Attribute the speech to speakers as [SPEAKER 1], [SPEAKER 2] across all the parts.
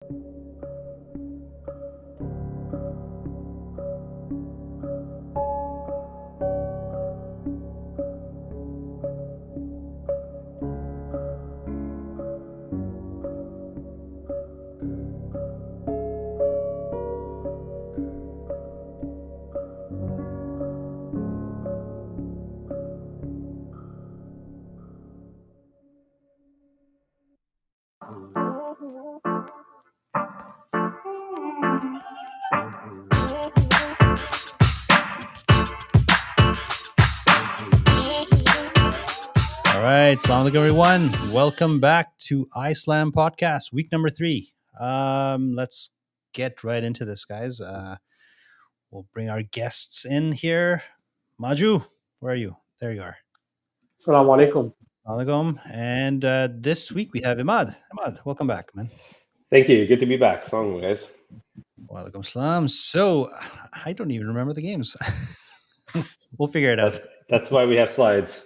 [SPEAKER 1] All right, Assalamu alaikum everyone. Welcome back to iSlam Podcast, week number 3. Let's get right into this, guys. We'll bring our guests in here. Maju, where are you? There you are.
[SPEAKER 2] Assalamu alaikum.
[SPEAKER 1] Alaikum. And this week we have Imad. Imad, welcome back, man.
[SPEAKER 3] Thank you. Good to be back. Assalamu guys.
[SPEAKER 1] Walaikum salam. So, I don't even remember the games. We'll figure it out.
[SPEAKER 3] That's why we have slides.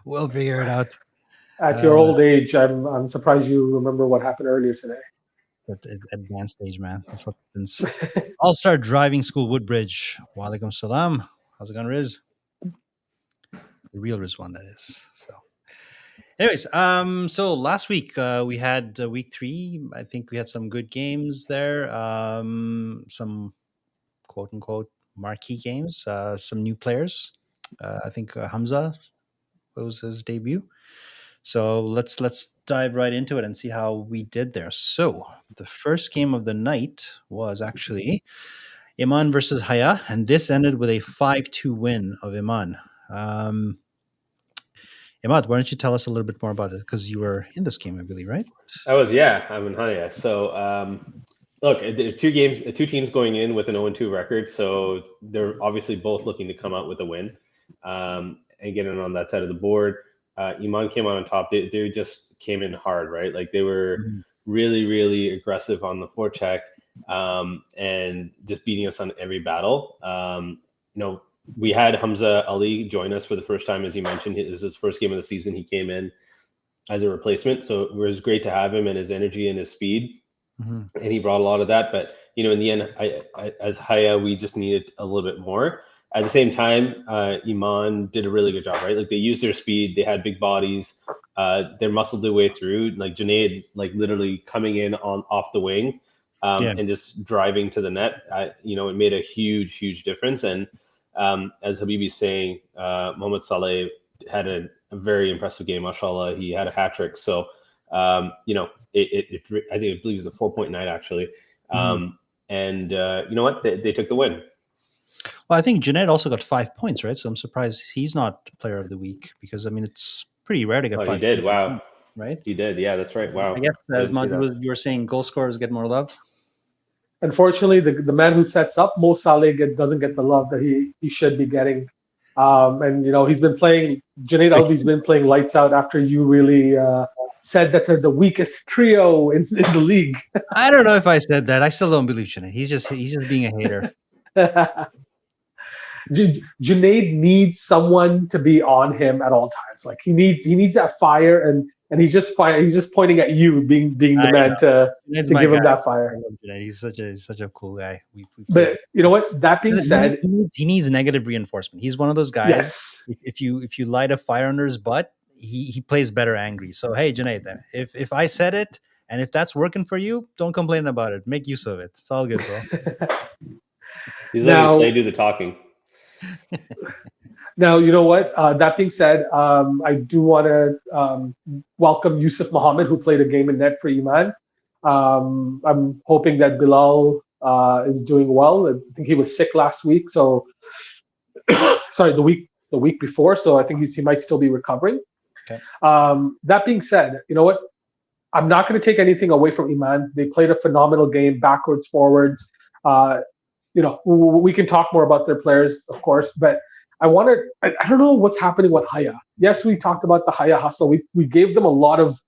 [SPEAKER 1] We'll figure it out.
[SPEAKER 2] At your old age, I'm surprised you remember what happened earlier today.
[SPEAKER 1] At advanced stage, man. That's what happens. All-Star Driving School, Woodbridge. Walaikum salam. How's it going, Riz? The real Riz one, that is. So, anyways, so last week we had week 3. I think we had some good games there. Some quote-unquote marquee games. Some new players. I think Hamza was his debut. So let's dive right into it and see how we did there. So the first game of the night was actually Iman versus Haya, and this ended with a 5-2 win of Iman. Imad, why don't you tell us a little bit more about it? Because you were in this game, I believe, right?
[SPEAKER 3] I'm in Haya. So look, two teams going in with an 0-2 record. So they're obviously both looking to come out with a win and get in on that side of the board. Iman came out on top. They just came in hard, right? Like they were really, really aggressive on the forecheck and just beating us on every battle. We had Hamza Ali join us for the first time, as you mentioned. It was his first game of the season. He came in as a replacement, so it was great to have him and his energy and his speed, and he brought a lot of that. But in the end, I as Haya, we just needed a little bit more. At the same time, Iman did a really good job, right? Like they used their speed, they had big bodies, they muscled their way through. Like Junaid, like literally coming in off the wing and just driving to the net. It made a huge difference. And as Habibi's saying, Mohamed Saleh had a very impressive game. Mashallah, he had a hat trick. So I believe it was a 4-point night actually. And you know what? They took the win.
[SPEAKER 1] Well, I think Junaid also got 5 points, right? So I'm surprised he's not the player of the week because, I mean, it's pretty rare to get 5 points.
[SPEAKER 3] He did. Wow.
[SPEAKER 1] Right?
[SPEAKER 3] He did. Yeah, that's right. Wow.
[SPEAKER 1] I guess as much as you were saying, goal scorers get more love.
[SPEAKER 2] Unfortunately, the man who sets up Mo Saleh doesn't get the love that he should be getting. And he's been playing. Junaid Albi's been playing lights out after you really said that they're the weakest trio in the league.
[SPEAKER 1] I don't know if I said that. I still don't believe Junaid. He's just being a hater.
[SPEAKER 2] Junaid needs someone to be on him at all times. Like he needs that fire, and he's just pointing at you, being the man to give him that fire.
[SPEAKER 1] He's such a cool guy.
[SPEAKER 2] But you know what? That being said,
[SPEAKER 1] he needs negative reinforcement. He's one of those guys.
[SPEAKER 2] Yes.
[SPEAKER 1] If you light a fire under his butt, he plays better angry. So hey, Junaid, if I said it and if that's working for you, don't complain about it. Make use of it. It's all good, bro.
[SPEAKER 3] He's letting Slay do the talking.
[SPEAKER 2] Now, you know what? That being said, I do want to welcome Yusuf Mohammed, who played a game in net for Iman. I'm hoping that Bilal is doing well. I think he was sick last week, so sorry, the week before. So I think he might still be recovering.
[SPEAKER 1] Okay.
[SPEAKER 2] That being said, you know what? I'm not going to take anything away from Iman. They played a phenomenal game, backwards, forwards. We can talk more about their players, of course, but I don't know what's happening with Haya. Yes, we talked about the Haya hustle. We gave them a lot of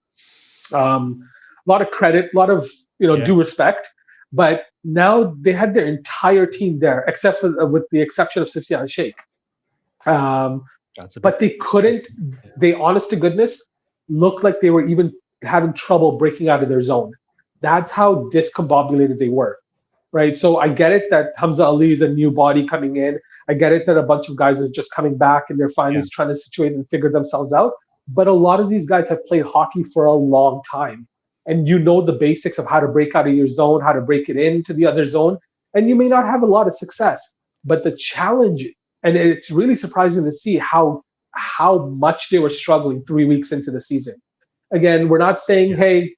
[SPEAKER 2] credit, a lot of due respect, but now they had their entire team there, except for with the exception of Sufyan Sheikh. But they couldn't. They, honest to goodness, looked like they were even having trouble breaking out of their zone. That's how discombobulated they were, right? So I get it that Hamza Ali is a new body coming in. I get it that a bunch of guys are just coming back and they're finally
[SPEAKER 1] Yeah.
[SPEAKER 2] trying to situate and figure themselves out. But a lot of these guys have played hockey for a long time. And you know the basics of how to break out of your zone, how to break it into the other zone. And you may not have a lot of success. But the challenge, and it's really surprising to see how much they were struggling 3 weeks into the season. Again, we're not saying, hey,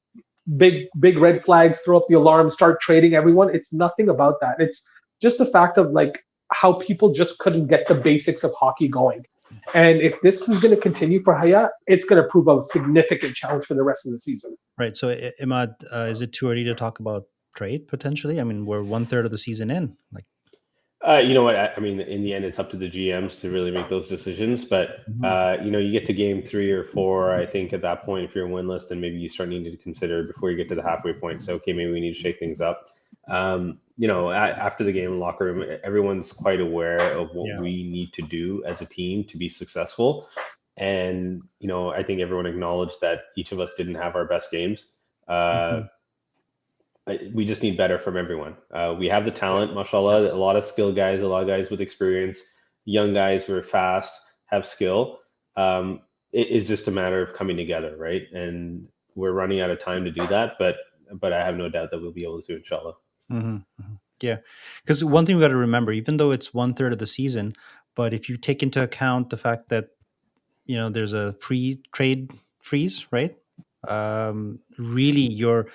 [SPEAKER 2] big red flags, throw up the alarm, start trading everyone. It's nothing about that. It's just the fact of like how people just couldn't get the basics of hockey going. And if this is going to continue for Haya, it's going to prove a significant challenge for the rest of the season.
[SPEAKER 1] Right. So, Imad, is it too early to talk about trade potentially? I mean, we're 1/3 of the season in. Like,
[SPEAKER 3] You know what? I mean, in the end, it's up to the GMs to really make those decisions. But you know, you get to game 3 or 4. I think at that point, if you're winless, then maybe you start needing to consider before you get to the halfway point. So, okay, maybe we need to shake things up. You know, after the game in the locker room, everyone's quite aware of what we need to do as a team to be successful. And you know, I think everyone acknowledged that each of us didn't have our best games. We just need better from everyone. We have the talent, mashallah, a lot of skilled guys, a lot of guys with experience, young guys who are fast, have skill. It is just a matter of coming together, right? And we're running out of time to do that, but I have no doubt that we'll be able to, inshallah.
[SPEAKER 1] Yeah, because one thing we got to remember, even though it's 1/3 of the season, but if you take into account the fact that there's a free trade freeze, right? Really, your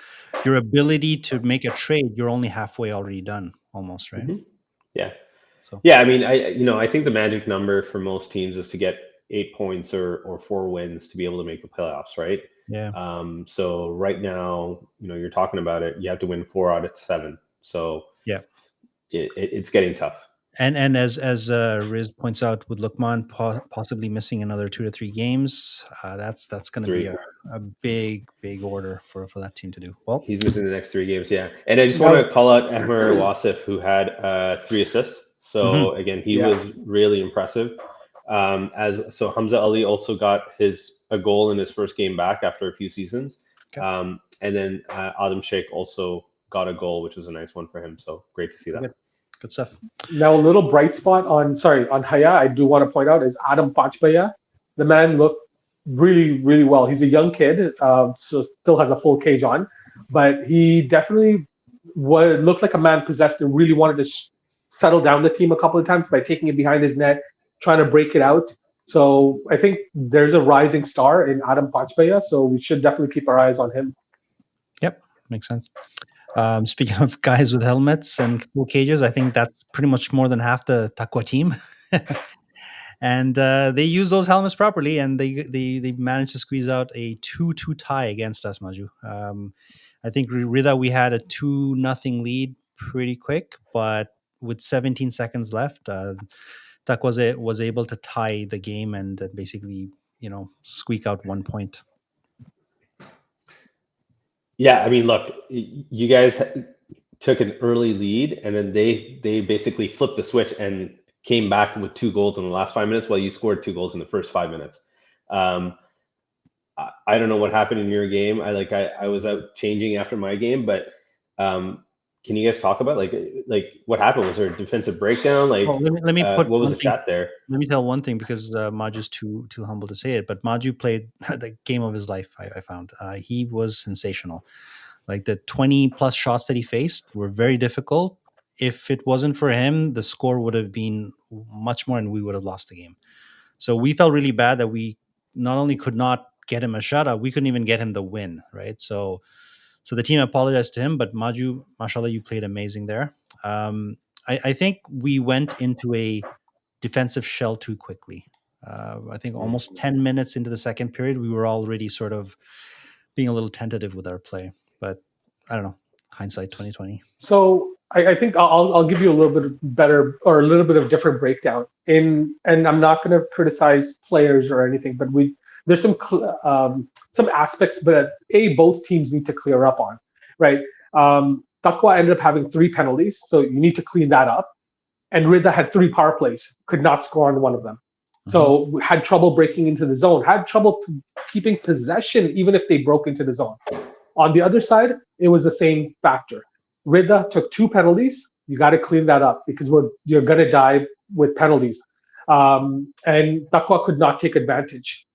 [SPEAKER 1] ability to make a trade, you're only halfway already done, almost, right?
[SPEAKER 3] Yeah.
[SPEAKER 1] So
[SPEAKER 3] yeah, I mean, I think the magic number for most teams is to get 8 points or 4 wins to be able to make the playoffs, right?
[SPEAKER 1] Yeah.
[SPEAKER 3] So right now, you're talking about it. You have to win 4 out of 7. So
[SPEAKER 1] yeah,
[SPEAKER 3] it's getting tough.
[SPEAKER 1] And as Riz points out, with Lukman possibly missing another 2 to 3 games, that's going to be a big order for that team to do. Well,
[SPEAKER 3] he's missing the next 3 games, yeah. And I just want to call out Ahmer Wasif, who had 3 assists. So again, he was really impressive. So Hamza Ali also got a goal in his first game back after a few seasons. Okay. And then Adam Sheikh also got a goal, which was a nice one for him. So great to see that.
[SPEAKER 1] Good stuff.
[SPEAKER 2] Now, a little bright spot on Haya, I do want to point out, is Adam Pachbaya. The man looked really, really well. He's a young kid, so still has a full cage on, but he definitely looked like a man possessed and really wanted to settle down the team a couple of times by taking it behind his net, trying to break it out. So I think there's a rising star in Adam Pachbaya, so we should definitely keep our eyes on him.
[SPEAKER 1] Yep, makes sense. Speaking of guys with helmets and full cages, I think that's pretty much more than half the Taqwa team. And they use those helmets properly, and they managed to squeeze out a 2-2 tie against us, Maju. I think Rida, we had a 2-0 lead pretty quick, but with 17 seconds left, Taqwa was able to tie the game and basically, squeak out 1 point.
[SPEAKER 3] Yeah, I mean, look, you guys took an early lead, and then they basically flipped the switch and came back with 2 goals in the last 5 minutes, while you scored 2 goals in the first 5 minutes. I don't know what happened in your game. I was out changing after my game, but can you guys talk about like what happened? Was there a defensive breakdown? Like,
[SPEAKER 1] let me put
[SPEAKER 3] what was the chat there?
[SPEAKER 1] Let me tell one thing, because Maju's too humble to say it, but Maju played the game of his life. I found he was sensational. Like, the 20 plus shots that he faced were very difficult. If it wasn't for him, the score would have been much more, and we would have lost the game. So we felt really bad that we not only could not get him a shutout, we couldn't even get him the win, right? So the team apologized to him, but Maju, mashallah, you played amazing there. I think we went into a defensive shell too quickly. I think almost 10 minutes into the second period, we were already sort of being a little tentative with our play. But I don't know, hindsight 2020.
[SPEAKER 2] So I think I'll give you a little bit better, or a little bit of different breakdown. And I'm not going to criticize players or anything, but there's some aspects, but both teams need to clear up on, right? Taqwa ended up having 3 penalties, so you need to clean that up. And Rida had 3 power plays, could not score on one of them. So had trouble breaking into the zone, had trouble keeping possession, even if they broke into the zone. On the other side, it was the same factor. Rida took 2 penalties. You got to clean that up because you're gonna die with penalties. And Takwa could not take advantage.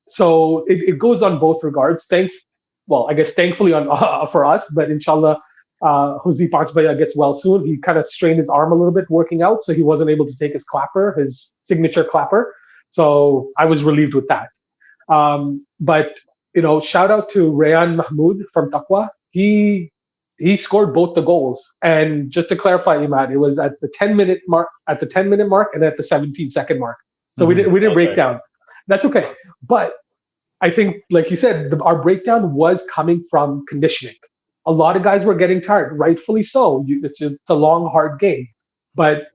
[SPEAKER 2] So it goes on both regards. I guess thankfully on for us, but inshallah, Jose Panchbaya gets well soon. He kind of strained his arm a little bit working out, so he wasn't able to take his clapper, his signature clapper. So I was relieved with that. But shout out to Rayan Mahmoud from Takwa. He scored both the goals. And just to clarify, Imad, it was at the 10-minute mark, and at the 17-second mark. So we didn't break down. That's okay. But I think, like you said, our breakdown was coming from conditioning. A lot of guys were getting tired, rightfully so. It's a long, hard game. But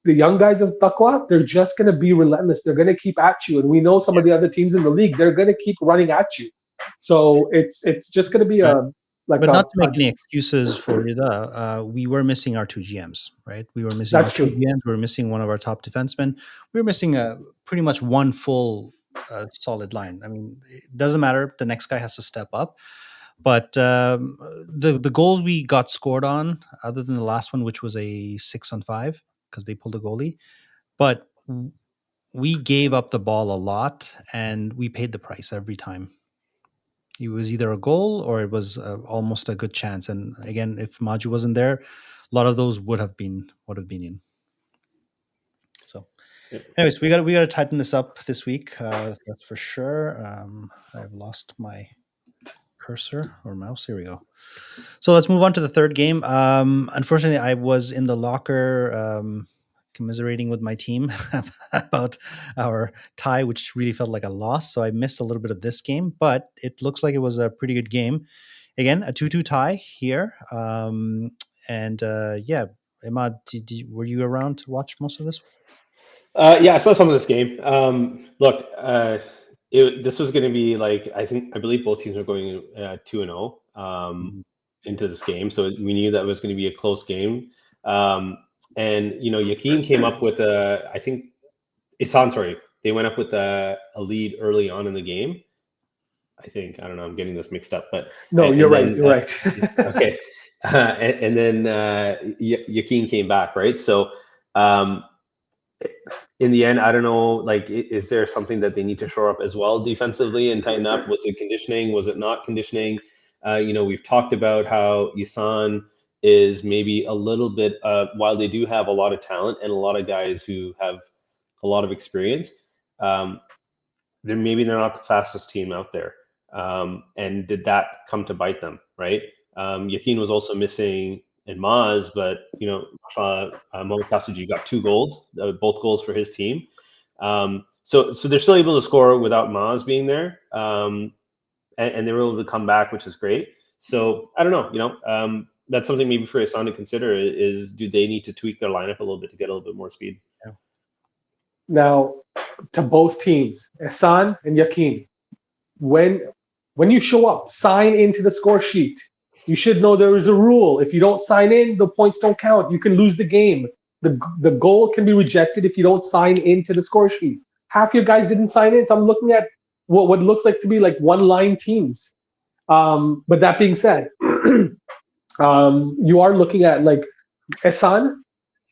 [SPEAKER 2] the young guys of Takwa, they're just going to be relentless. They're going to keep at you. And we know some of the other teams in the league, they're going to keep running at you. So it's just going to be
[SPEAKER 1] but not to make any excuses for Rida, we were missing our 2 GMs, right? We were missing
[SPEAKER 2] That's
[SPEAKER 1] our 2
[SPEAKER 2] true.
[SPEAKER 1] GMs. We were missing one of our top defensemen. We were missing pretty much one full solid line. I mean, it doesn't matter. The next guy has to step up. But the goals we got scored on, other than the last one, which was a 6-on-5 because they pulled a goalie, but we gave up the ball a lot and we paid the price every time. It was either a goal or it was almost a good chance. And again, if Maju wasn't there, a lot of those would have been in. So, anyways, we got to tighten this up this week. That's for sure. I've lost my cursor or mouse. Here we go. So let's move on to the third game. Unfortunately, I was in the locker commiserating with my team about our tie, which really felt like a loss. So I missed a little bit of this game, but it looks like it was a pretty good game. Again, a 2-2 tie here. Yeah, Imad, were you around to watch most of this?
[SPEAKER 3] Yeah, I saw some of this game. Look, this was going to be like I believe both teams are going 2-0 into this game, so we knew that was going to be a close game. And Yakin came up with I think Isan, sorry, they went up with a lead early on in the game. I don't know, I'm getting this mixed up, but
[SPEAKER 2] no, you're right. You're right.
[SPEAKER 3] Okay, and then Yakin came back, right? So. In the end, I don't know, like, is there something that they need to shore up as well defensively and tighten up? Was it conditioning? Was it not conditioning? We've talked about how Isan is maybe a little bit, while they do have a lot of talent and a lot of guys who have a lot of experience, they're not the fastest team out there. And did that come to bite them, right? Yakin was also missing in Maz, but Mohamed Kasuji got 2 goals, both goals for his team. So they're still able to score without Maz being there, and they were able to come back, which is great. So I don't know, that's something maybe for Isan to consider is do they need to tweak their lineup a little bit to get a little bit more speed?
[SPEAKER 1] Yeah.
[SPEAKER 2] Now, to both teams, Isan and Yakin, when you show up, sign into the score sheet. You should know there is a rule. If you don't sign in, the points don't count. You can lose the game. The goal can be rejected if you don't sign into the score sheet. Half your guys didn't sign in, so I'm looking at what looks like to be like one-line teams. But that being said, you are looking at like Isan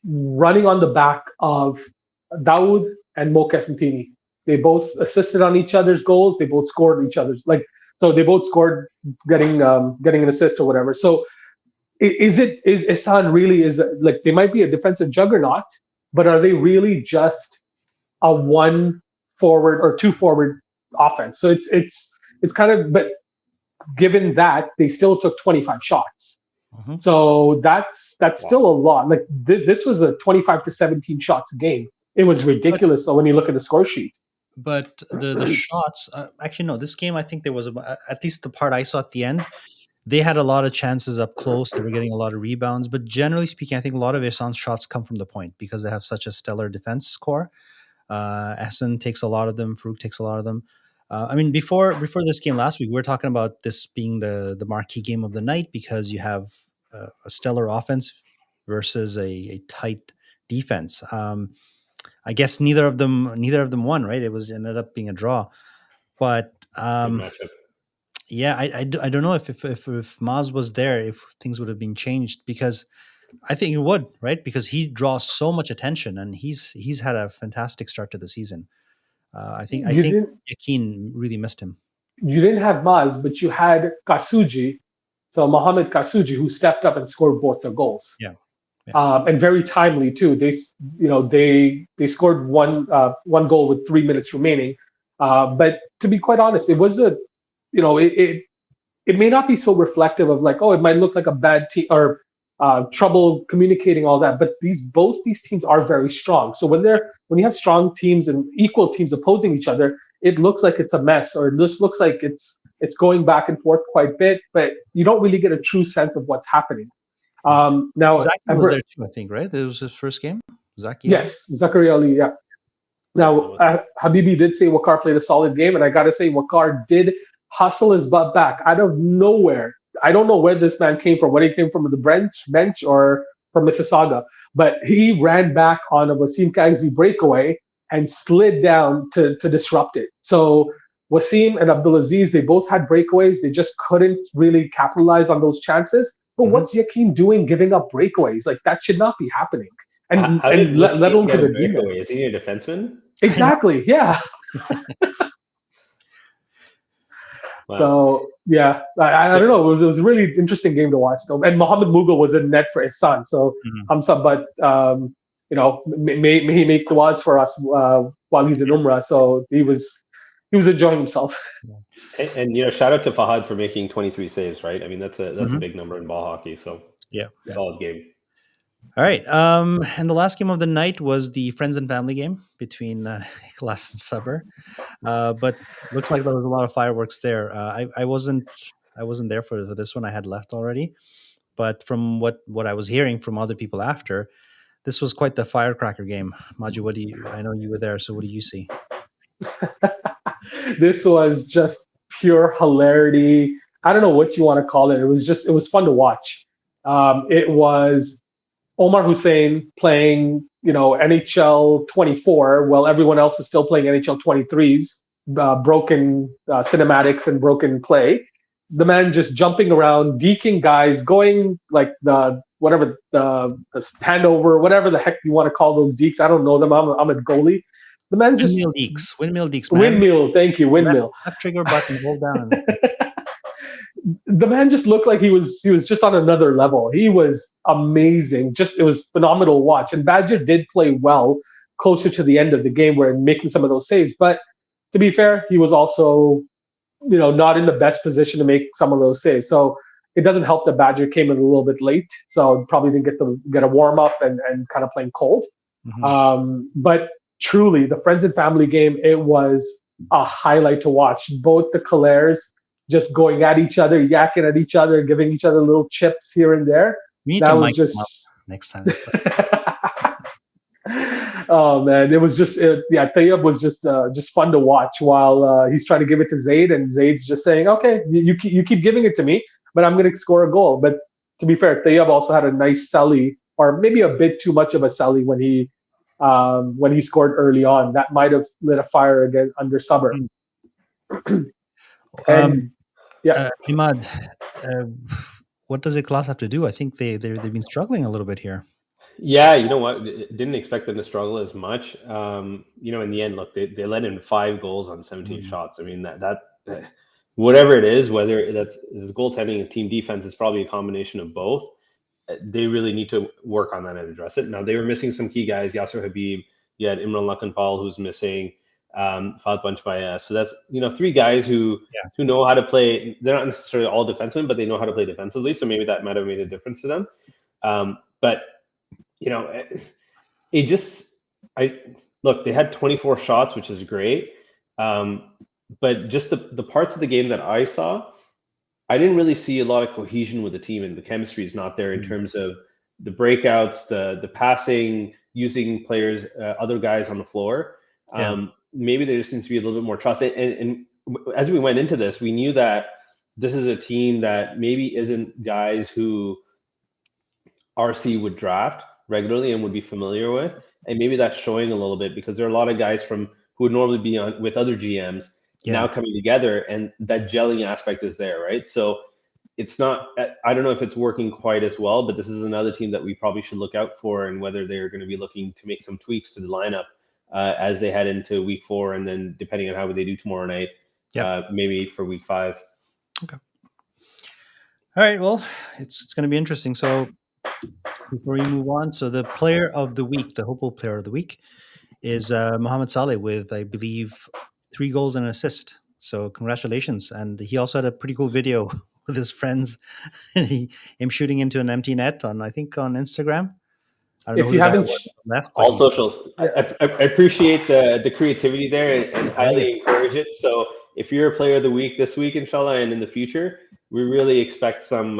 [SPEAKER 2] running on the back of Daoud and Mo Casentini. They both assisted on each other's goals. They both scored each other's so they both scored, getting an assist or whatever. So is Isan really like they might be a defensive juggernaut, but are they really just a 1 forward or 2 forward offense? So it's kind of, but given that they still took 25 shots. Mm-hmm. So that's still a lot. Like this was a 25-17 shots game. It was ridiculous. So when you look at the score sheet.
[SPEAKER 1] But the shots, actually, no, this game, I think there was, at least the part I saw at the end, they had a lot of chances up close. They were getting a lot of rebounds. But generally speaking, I think a lot of Isan's shots come from the point because they have such a stellar defense core. Essen takes a lot of them. Farouk takes a lot of them. I mean, before this game last week, we were talking about this being the marquee game of the night because you have a stellar offense versus a tight defense. I guess neither of them won, right? It ended up being a draw. But Yeah, I don't know if Maz was there, if things would have been changed, because I think it would, right? Because he draws so much attention, and he's had a fantastic start to the season. I
[SPEAKER 2] You
[SPEAKER 1] think
[SPEAKER 2] didn't
[SPEAKER 1] Yakin really missed him.
[SPEAKER 2] you didn't have Maz, but you had Kasuji, so Mohamed Kasuji, who stepped up and scored both their goals.
[SPEAKER 1] Yeah, yeah.
[SPEAKER 2] And very timely too. They scored one goal with 3 minutes remaining. But to be quite honest, it was it may not be so reflective of like, oh, it might look like a bad team or trouble communicating all that. But both these teams are very strong. So when you have strong teams and equal teams opposing each other, it looks like it's a mess, or it just looks like it's going back and forth quite a bit. But you don't really get a true sense of what's happening. Now,
[SPEAKER 1] Zaki was there too, I think, right? It was his first game. Zaki.
[SPEAKER 2] yes, Zakaria Ali, yeah. Now, Habibi did say Wakar played a solid game, and I got to say, Wakar did hustle his butt back out of nowhere. I don't know where this man came from, whether he came from the bench or from Mississauga, but he ran back on a Wasim Kagzi breakaway and slid down to disrupt it. So Wasim and Abdulaziz, they both had breakaways. They just couldn't really capitalize on those chances. But what's Yakin doing giving up breakaways? Like, that should not be happening. And let alone to the
[SPEAKER 3] breakaway? Is he a defenseman?
[SPEAKER 2] Exactly. Yeah.
[SPEAKER 3] Wow.
[SPEAKER 2] So yeah, I don't know. It was a really interesting game to watch though. And Mohamed Mughal was in net for his son. So but may he make du'as for us while he's in Umrah. So he was enjoying himself.
[SPEAKER 3] And shout out to Fahad for making 23 saves. Right. I mean that's a big number in ball hockey. So
[SPEAKER 1] yeah,
[SPEAKER 3] solid game.
[SPEAKER 1] All right. And the last game of the night was the friends and family game between Ikhlas and Sabr. But looks like there was a lot of fireworks there. I wasn't there for this one. I had left already. But from what I was hearing from other people after, this was quite the firecracker game. Maju, I know you were there, so what do you see?
[SPEAKER 2] This was just pure hilarity. I don't know what you want to call it. It was fun to watch. It was Omar Hussein playing, NHL 24, while everyone else is still playing NHL 23s, broken cinematics and broken play. The man just jumping around, deking guys, going like the standover, whatever the heck you want to call those dekes. I don't know them. I'm a goalie. The man just
[SPEAKER 1] windmill dekes, man.
[SPEAKER 2] Windmill, thank you, windmill.
[SPEAKER 1] Left trigger button, hold down.
[SPEAKER 2] The man just looked like he was just on another level. He was amazing. It was phenomenal to watch. And Badger did play well closer to the end of the game, where making some of those saves. But to be fair, he was also, not in the best position to make some of those saves. So it doesn't help that Badger came in a little bit late, so probably didn't get a warm up and kind of playing cold. But truly, the friends and family game, it was a highlight to watch. Both the Calaires just going at each other, yakking at each other, giving each other little chips here and there.
[SPEAKER 1] That was just next time.
[SPEAKER 2] Oh man, it was just Tayyab was just fun to watch while he's trying to give it to Zaid, and Zaid's just saying, "Okay, you keep giving it to me, but I'm going to score a goal." But to be fair, Tayyab also had a nice celly, or maybe a bit too much of a celly when he scored early on. That might have lit a fire again under Sabr.
[SPEAKER 1] Imad, what does Ikhlas have to do? I think they've been struggling a little bit here.
[SPEAKER 3] Yeah, you know what? Didn't expect them to struggle as much. In the end, look, they let in 5 goals on 17 shots. I mean, that whatever it is, whether that's goaltending and team defense, it's probably a combination of both. They really need to work on that and address it. Now, they were missing some key guys. Yasser Habib, you had Imran Lakhanpal, who's missing. Fahad Panchbaya. So that's 3 guys who know how to play. They're not necessarily all defensemen, but they know how to play defensively. So maybe that might have made a difference to them. But they had 24 shots, which is great. But just the parts of the game that I saw, I didn't really see a lot of cohesion with the team, and the chemistry is not there in terms of the breakouts, the passing, using players, other guys on the floor. Maybe there just needs to be a little bit more trust. And as we went into this, we knew that this is a team that maybe isn't guys who RC would draft regularly and would be familiar with. And maybe that's showing a little bit, because there are a lot of guys who would normally be on with other GMs, now coming together, and that gelling aspect is there, right? So it's not, I don't know if it's working quite as well, but this is another team that we probably should look out for, and whether they're going to be looking to make some tweaks to the lineup as they head into week 4, and then depending on how they do tomorrow night, maybe for week 5.
[SPEAKER 1] Okay. All right. Well, it's going to be interesting. So before we move on, so the player of the week, the Hopo player of the week, is Mohamed Saleh with, I believe, 3 goals and an assist. So congratulations. And he also had a pretty cool video with his friends, him shooting into an empty net on, I think, on Instagram. I don't know
[SPEAKER 2] If
[SPEAKER 1] who
[SPEAKER 2] you
[SPEAKER 1] the guy
[SPEAKER 2] haven't,
[SPEAKER 1] was on left, but
[SPEAKER 3] All socials. I appreciate the creativity there, and highly encourage it. So if you're a player of the week this week, inshallah, and in the future, we really expect some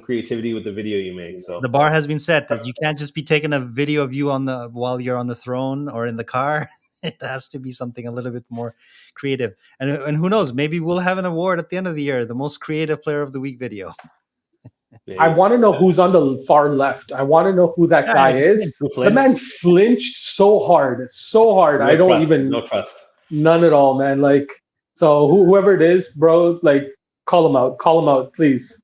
[SPEAKER 3] creativity with the video you make. So
[SPEAKER 1] the bar has been set that you can't just be taking a video of you while you're on the throne or in the car. It has to be something a little bit more creative. And who knows, maybe we'll have an award at the end of the year, the most creative player of the week video.
[SPEAKER 2] I want to know who's on the far left. I want to know who that guy is. The man flinched so hard.
[SPEAKER 3] No
[SPEAKER 2] I don't
[SPEAKER 3] trust,
[SPEAKER 2] even
[SPEAKER 3] no trust.
[SPEAKER 2] None at all, man. Like, so whoever it is, bro, like, call him out, please.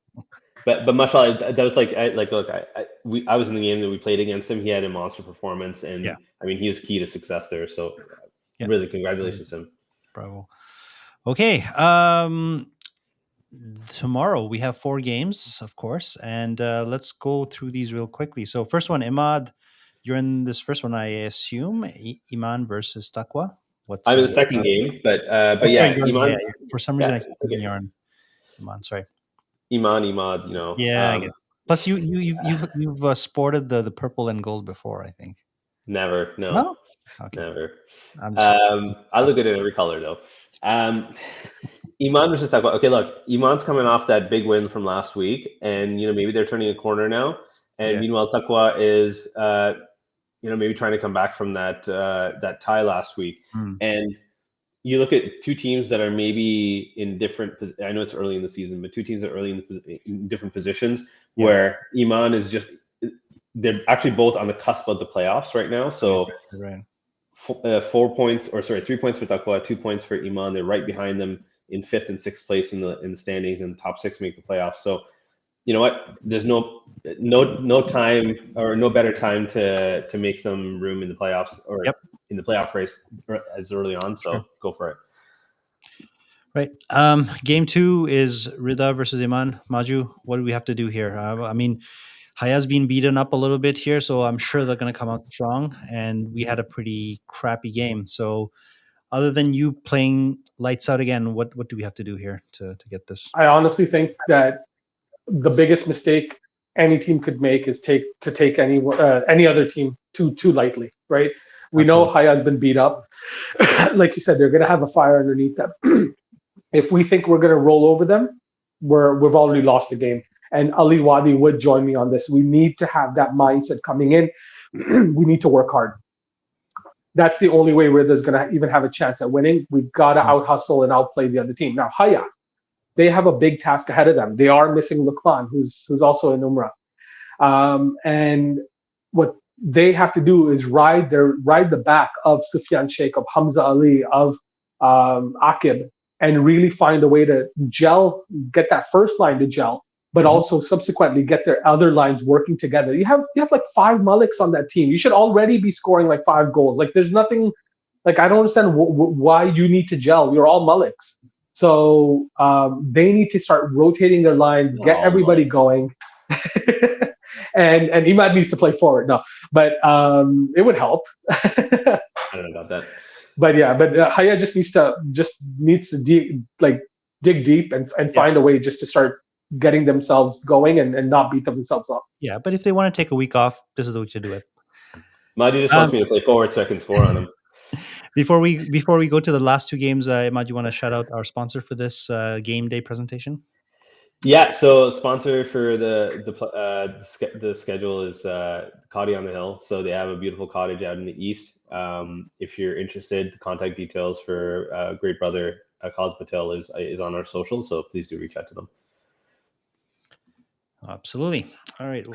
[SPEAKER 3] But mashallah, that was like look, I was in the game that we played against him. He had a monster performance, and I mean, he was key to success there. So really, congratulations to him.
[SPEAKER 1] Bravo. Okay. Tomorrow we have 4 games, of course, and let's go through these real quickly. So first one, Imad, you're in this first one, I assume. Iman versus Taqwa.
[SPEAKER 3] I'm in the second game, but yeah, Iman.
[SPEAKER 1] For some reason, I keep thinking you're on Iman. Sorry,
[SPEAKER 3] Iman, Imad. You know.
[SPEAKER 1] Yeah, I guess. Plus, you've sported the purple and gold before, I think.
[SPEAKER 3] Never, no? Okay. Never. I look good in every color, though. Iman versus Taqwa. Okay, look, Iman's coming off that big win from last week, and maybe they're turning a corner now. And meanwhile, Taqwa is maybe trying to come back from that tie last week. And you look at 2 teams that are maybe in different. I know it's early in the season, but 2 teams that are early in different positions. Where Iman is just, they're actually both on the cusp of the playoffs right now. So.
[SPEAKER 1] Right.
[SPEAKER 3] 3 points for Taqwa, 2 points for Iman. They're right behind them in 5th and 6th place in the standings, and top 6 make the playoffs. So, you know what? There's no time, or no better time to make some room in the playoffs, or in the playoff race as early on. So go for it.
[SPEAKER 1] Right. Game 2 is Rida versus Iman. Maju, what do we have to do here? I mean, Haya's been beaten up a little bit here, so I'm sure they're going to come out strong. And we had a pretty crappy game. So other than you playing lights out again, what do we have to do here to get this?
[SPEAKER 2] I honestly think that the biggest mistake any team could make is take any other team too lightly, right? We know Haya's been beat up. Like you said, they're going to have a fire underneath them. If we think we're going to roll over them, we've already lost the game. And Ali Wadi would join me on this. We need to have that mindset coming in. We need to work hard. That's the only way Rida's going to even have a chance at winning. We've got to out hustle and outplay the other team. Now, Haya, they have a big task ahead of them. They are missing Luqman, who's also in Umrah. And what they have to do is ride the back of Sufyan Sheikh, of Hamza Ali, of Akib, and really find a way to gel, get that first line to gel, but also subsequently get their other lines working together. You have like 5 Maliks on that team. You should already be scoring like 5 goals. Like, there's nothing, like, I don't understand why you need to gel. You're all Maliks. So they need to start rotating their line, get everybody going. and Imad needs to play forward. No, but it would help.
[SPEAKER 3] I don't know about that.
[SPEAKER 2] But Haya just needs to dig deep and find a way just to start getting themselves going and not beat themselves up.
[SPEAKER 1] Yeah, but if they want to take a week off, this is the week to do it.
[SPEAKER 3] Madi just wants me to play forward so I can score on him.
[SPEAKER 1] Before we go to the last 2 games, Imad, you want to shout out our sponsor for this game day presentation?
[SPEAKER 3] Yeah, so sponsor for the schedule is Cottage on the Hill. So they have a beautiful cottage out in the east. If you're interested, the contact details for great brother Khalid Patel is on our socials. So please do reach out to them.
[SPEAKER 1] Absolutely. All right.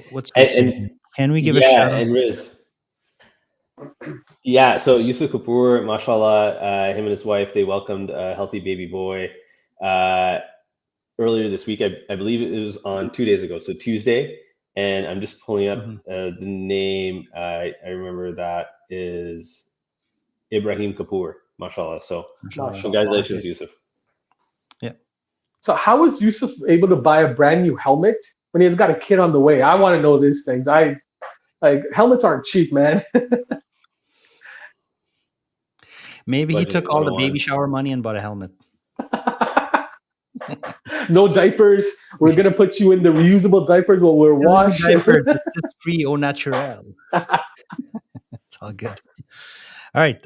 [SPEAKER 1] Can we give a shout out?
[SPEAKER 3] And Riz. Yeah, so Yusuf Kapoor, mashallah, him and his wife, they welcomed a healthy baby boy uh, earlier this week. I believe it was on 2 days ago, so Tuesday. And I'm just pulling up
[SPEAKER 1] Mhm.
[SPEAKER 3] the name. I remember that is Ibrahim Kapoor, mashallah. So
[SPEAKER 1] Mashallah.
[SPEAKER 2] Mashallah.
[SPEAKER 3] congratulations, Yusuf.
[SPEAKER 1] Yeah.
[SPEAKER 2] So how is Yusuf able to buy a brand new helmet when he's got a kid on the way? I want to know these things. I like helmets aren't cheap, man.
[SPEAKER 1] Maybe he
[SPEAKER 3] Budgeting
[SPEAKER 1] took all the
[SPEAKER 3] 101.
[SPEAKER 1] baby shower money and bought a helmet.
[SPEAKER 2] No diapers. We're gonna put you in the reusable diapers while we're washed.
[SPEAKER 1] Diapers, it's just free au naturel. It's all good. All right.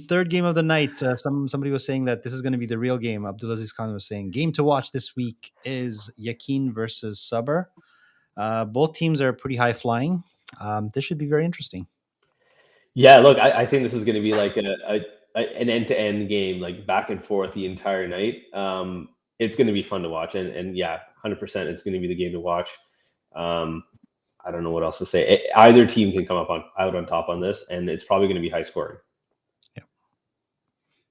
[SPEAKER 1] Third game of the night. Somebody was saying that this is going to be the real game. Abdulaziz Khan was saying game to watch this week is Yakin versus Sabr. Both teams are pretty high flying. This should be very interesting.
[SPEAKER 3] Yeah, look, I think this is going to be like an end-to-end game, like back and forth the entire night. It's going to be fun to watch, and yeah, 100%, it's going to be the game to watch. Um, I don't know what else to say. Either team can come out on top on this, and it's probably going to be high scoring.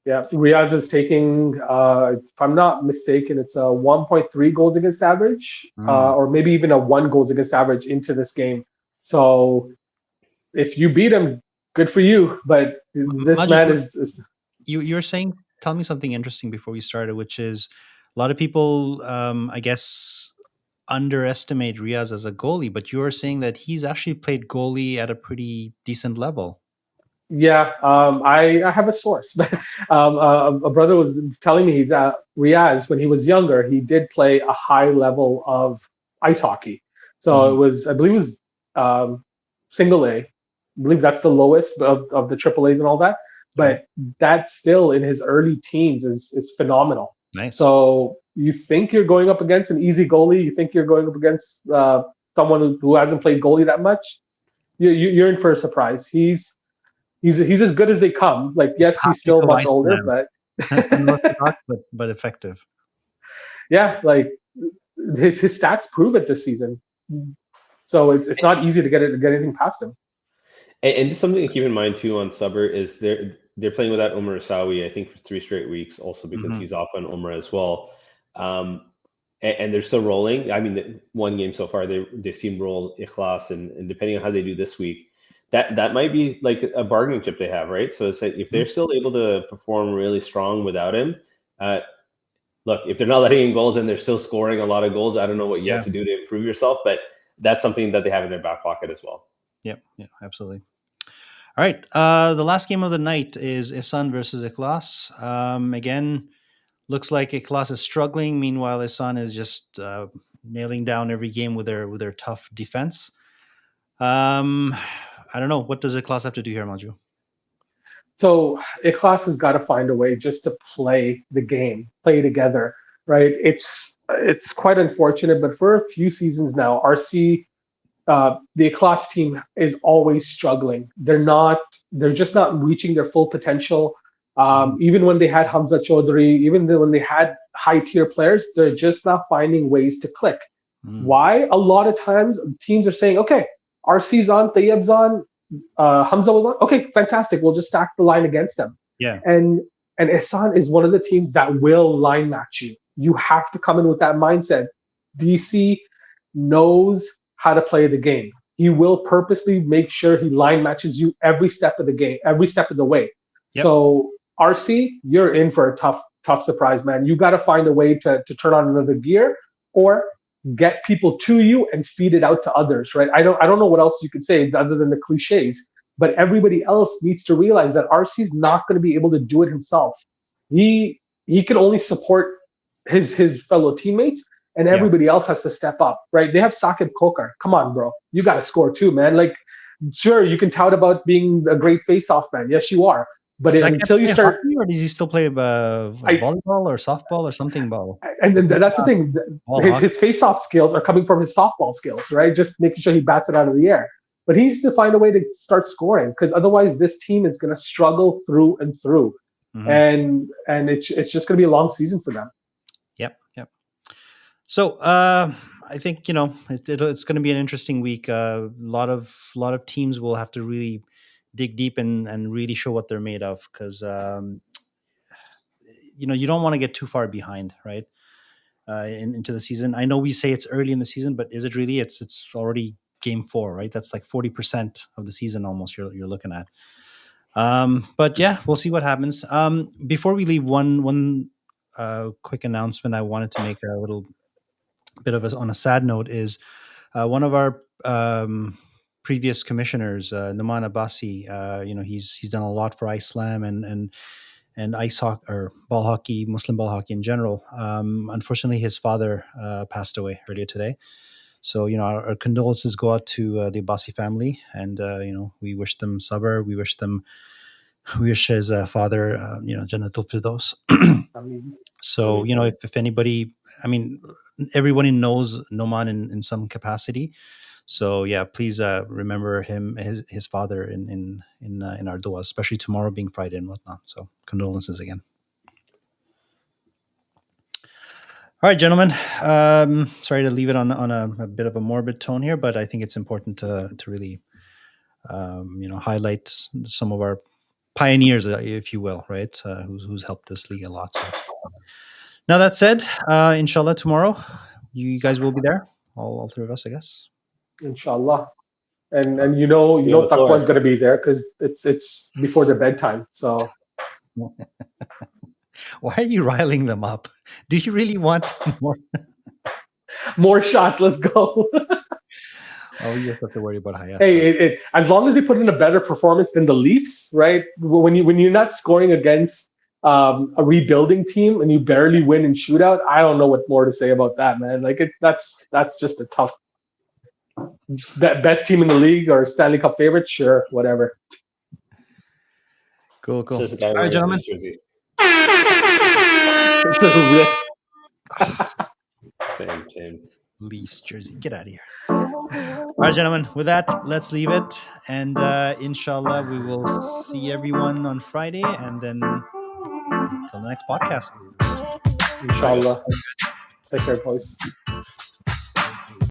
[SPEAKER 2] Yeah, Riaz is taking, if I'm not mistaken, it's a 1.3 goals against average, or maybe even a 1 goals against average into this game. So if you beat him, good for you. But this
[SPEAKER 1] Majid,
[SPEAKER 2] man is
[SPEAKER 1] you're saying, tell me something interesting before we started, which is a lot of people, I guess, underestimate Riaz as a goalie, but you are saying that he's actually played goalie at a pretty decent level.
[SPEAKER 2] yeah. I have a source, but a brother was telling me he's Riaz when he was younger. He did play a high level of ice hockey. So it was, I believe, it was single A. I believe that's the lowest of the triple A's and all that. But that still in his early teens is phenomenal.
[SPEAKER 1] Nice.
[SPEAKER 2] So you think you're going up against an easy goalie? You think you're going up against someone who hasn't played goalie that much? You're in for a surprise. He's as good as they come. Like, yes, he's still
[SPEAKER 1] Tactical
[SPEAKER 2] much older,
[SPEAKER 1] Iceman.
[SPEAKER 2] but
[SPEAKER 1] Unorthodox, but effective.
[SPEAKER 2] yeah, like his stats prove it this season. So it's not easy to get anything past him.
[SPEAKER 3] And just something to keep in mind too on Sabr is they're playing without Omar Asawi, I think, for 3 straight weeks, also because he's off on Omar as well. And they're still rolling. I mean, one game so far, they seem to roll Ikhlas, and depending on how they do this week, that might be like a bargaining chip they have, right? So it's like if they're still able to perform really strong without him, look, if they're not letting in goals and they're still scoring a lot of goals, I don't know what you have to do to improve yourself, but that's something that they have in their back pocket as well.
[SPEAKER 1] Yeah, absolutely. All right. The last game of the night is Ihsan versus Ikhlas. Again, looks like Ikhlas is struggling. Meanwhile, Ihsan is just nailing down every game with their tough defense. I don't know. What does Ikhlas have to do here, Maju?
[SPEAKER 2] So Ikhlas has got to find a way just to play the game, play together, right? It's quite unfortunate, but for a few seasons now, RC, the Ikhlas team is always struggling. They're just not reaching their full potential. Even when they had Hamza Chaudhry, when they had high tier players, they're just not finding ways to click. Why? A lot of times teams are saying, okay, RC's on, Tayyab's on, Hamza was on. Okay, fantastic. We'll just stack the line against them.
[SPEAKER 1] Yeah.
[SPEAKER 2] And Ihsan is one of the teams that will line match you. You have to come in with that mindset. DC knows how to play the game. He will purposely make sure he line matches you every step of the game, every step of the way.
[SPEAKER 1] Yep.
[SPEAKER 2] So RC, you're in for a tough surprise, man. You got to find a way to turn on another gear or get people to you and feed it out to others, right? I don't know what else you could say other than the cliches, but everybody else needs to realize that RC is not going to be able to do it himself. He can only support his fellow teammates, and everybody else has to step up, right? They have Saqib Kokar. Come on, bro. You got to score too, man. Like, sure, you can tout about being a great face-off man. Yes, you are. But until you start,
[SPEAKER 1] hockey, or does he still play volleyball or softball or something ball?
[SPEAKER 2] And then that's the thing. His face-off skills are coming from his softball skills, right? Just making sure he bats it out of the air. But he needs to find a way to start scoring, because otherwise this team is going to struggle through and through, and it's just going to be a long season for them.
[SPEAKER 1] Yep. So I think it's going to be an interesting week. A lot of teams will have to really dig deep and really show what they're made of, because you don't want to get too far behind, right? Into the season. I know we say it's early in the season, but is it really? It's already game 4, right? That's like 40% of the season almost. You're looking at. But yeah, we'll see what happens. Before we leave, one quick announcement I wanted to make, a little bit of on a sad note, is one of our previous commissioners, Numan Abbasi. He's done a lot for Islam and ice hockey, or ball hockey, Muslim ball hockey in general. Unfortunately, his father passed away earlier today. So, our condolences go out to the Abbasi family, and we wish them sabr. We wish his father, Jannatul Firdaus.
[SPEAKER 2] I mean,
[SPEAKER 1] So, if anybody, I mean, everybody knows Noman in some capacity. So yeah, please remember his father in our du'as, especially tomorrow being Friday and whatnot. So condolences again. All right, gentlemen. Sorry to leave it on a bit of a morbid tone here, but I think it's important to really highlight some of our pioneers, if you will, right? Who's helped this league a lot. So. Now that said, inshallah, tomorrow you guys will be there, all 3 of us, I guess.
[SPEAKER 2] inshallah. And you know Taqwa's going to be there because it's before their bedtime. So
[SPEAKER 1] why are you riling them up? Do you really want
[SPEAKER 2] more shots? Let's go.
[SPEAKER 1] Oh, you just have to worry about Hayat.
[SPEAKER 2] Hey, as long as they put in a better performance than the Leafs, right? When you're not scoring against a rebuilding team and you barely win in shootout, I don't know what more to say about that, man. Like that's just a tough. Best team in the league or Stanley Cup favorite, sure, whatever.
[SPEAKER 1] Cool.
[SPEAKER 3] All
[SPEAKER 1] right, gentlemen.
[SPEAKER 3] Same.
[SPEAKER 1] Leafs jersey. Get out of here. All right, gentlemen. With that, let's leave it. And inshallah, we will see everyone on Friday. And then until the next podcast.
[SPEAKER 2] Inshallah. Take care, boys.